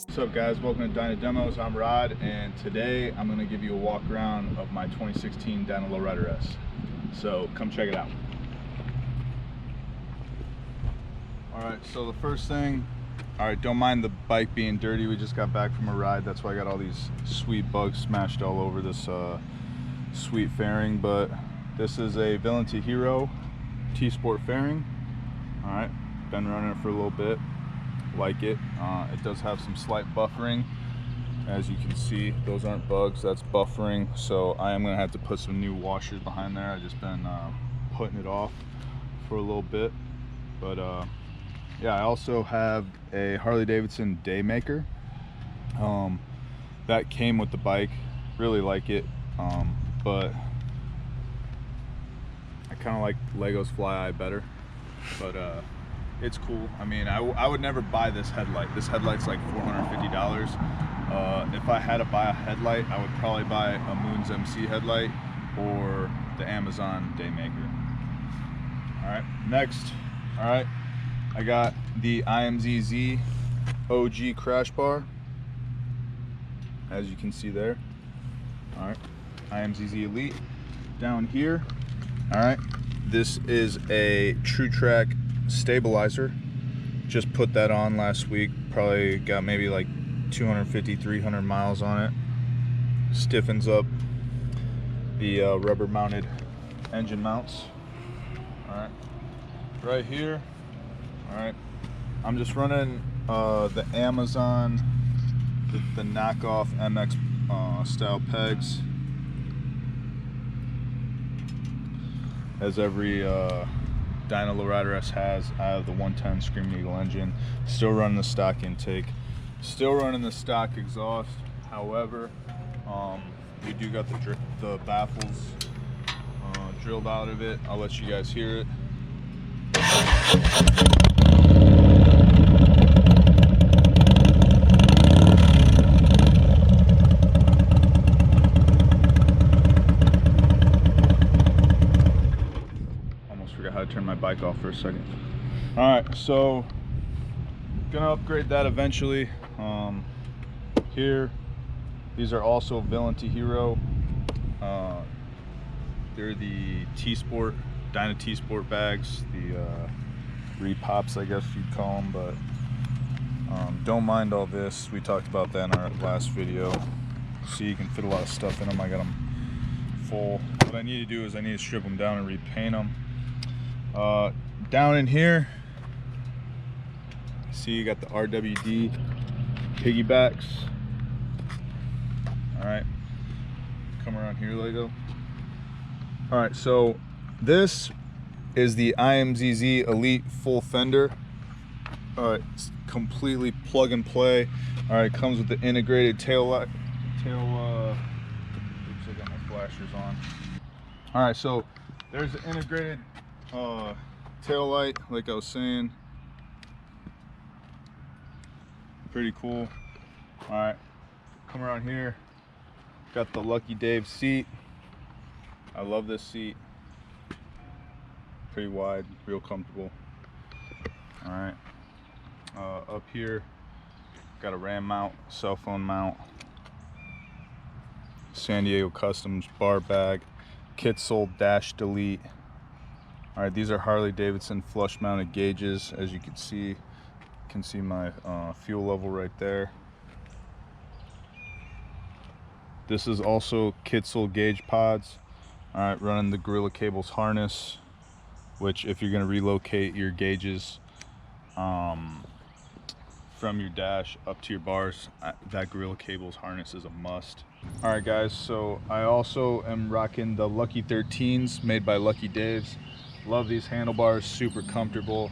What's up guys, welcome to Dyna Demos. I'm Rod, and today I'm going to give you a walk around of my 2016 Dyna Lowrider S. So come check it out. Alright, so the first thing, alright, don't mind the bike being dirty. We just got back from a ride, that's why I got all these sweet bugs smashed all over this sweet fairing. But this is a Villain to Hero T-Sport fairing. Alright, been running it for a little bit. Like it. It does have some slight buffering. As you can see, those aren't bugs, that's buffering. So I am going to have to put some new washers behind there. I've just been putting it off for a little bit. But yeah, I also have a Harley Davidson Daymaker. That came with the bike. Really like it. But I kind of like Lego's Fly Eye better. But it's cool. I mean, I would never buy this headlight. This headlight's like $450. If I had to buy a headlight, I would probably buy a Moons MC headlight or the Amazon Daymaker. Alright, next, alright, I got the IMZZ OG crash bar, as you can see there. Alright, IMZZ Elite. Down here, alright, this is a True Track stabilizer. Just put that on last week, probably got maybe like 250-300 miles on it. Stiffens up the rubber mounted engine mounts. Alright, right here, alright, I'm just running the Amazon, the knockoff MX style pegs, as every Dyna Lowrider S has. I have the 110 Screaming Eagle engine, still running the stock intake, still running the stock exhaust. However, we do got the baffles drilled out of it. I'll let you guys hear it. How to turn my bike off for a second. Alright, so gonna upgrade that eventually. Here, these are also Villain to Hero. They're the T-Sport, Dyna T-Sport bags, the repops I guess you'd call them, but don't mind all this. We talked about that in our last video. See, you can fit a lot of stuff in them. I got them full. What I need to do is I need to strip them down and repaint them. Down in here, see you got the RWD piggybacks. Alright, come around here, Lego. Alright, so this is the IMZZ Elite full fender. Alright, it's completely plug and play. Alright, comes with the integrated tail light. Oops, I got my flashers on. Alright, so there's the integrated tail light, like I was saying. Pretty cool. Alright, come around here, got the Lucky Dave seat. I love this seat, pretty wide, real comfortable. Alright, up here got a RAM mount, cell phone mount, San Diego Customs bar bag, kit sold dash delete. Alright, these are Harley Davidson flush mounted gauges. As you can see my fuel level right there. This is also kit sold gauge pods. Alright, running the Gorilla Cables harness, which if you're going to relocate your gauges from your dash up to your bars, that Gorilla Cables harness is a must. Alright guys, so I also am rocking the Lucky 13s made by Lucky Dave's. Love these handlebars, super comfortable.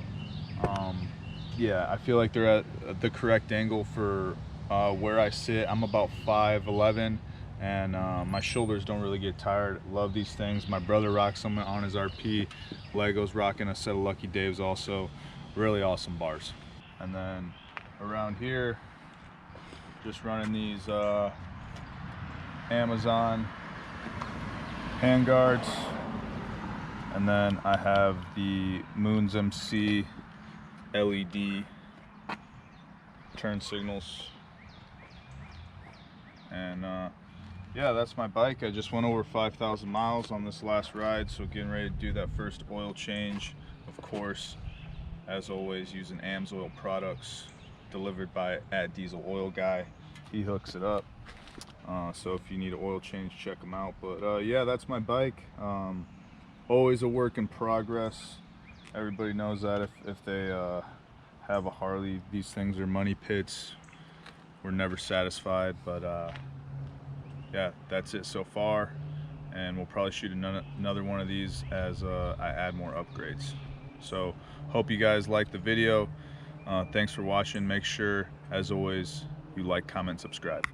Yeah, I feel like they're at the correct angle for where I sit. I'm about 5'11", and my shoulders don't really get tired. Love these things. My brother rocks them on his RP. Lego's rocking a set of Lucky Dave's also. Really awesome bars. And then around here, just running these Amazon handguards. And then I have the Moons MC LED turn signals And yeah, that's my bike. I just went over 5,000 miles on this last ride, so getting ready to do that first oil change. Of course, as always, using AMSOIL products delivered by @Diesel Oil Guy. He hooks it up. So if you need an oil change, check him out. But yeah, that's my bike. Always a work in progress. Everybody knows that if they have a Harley, these things are money pits. We're never satisfied, but yeah, that's it so far, and we'll probably shoot another one of these as I add more upgrades. So hope you guys like the video. Thanks for watching. Make sure, as always, you like, comment, subscribe.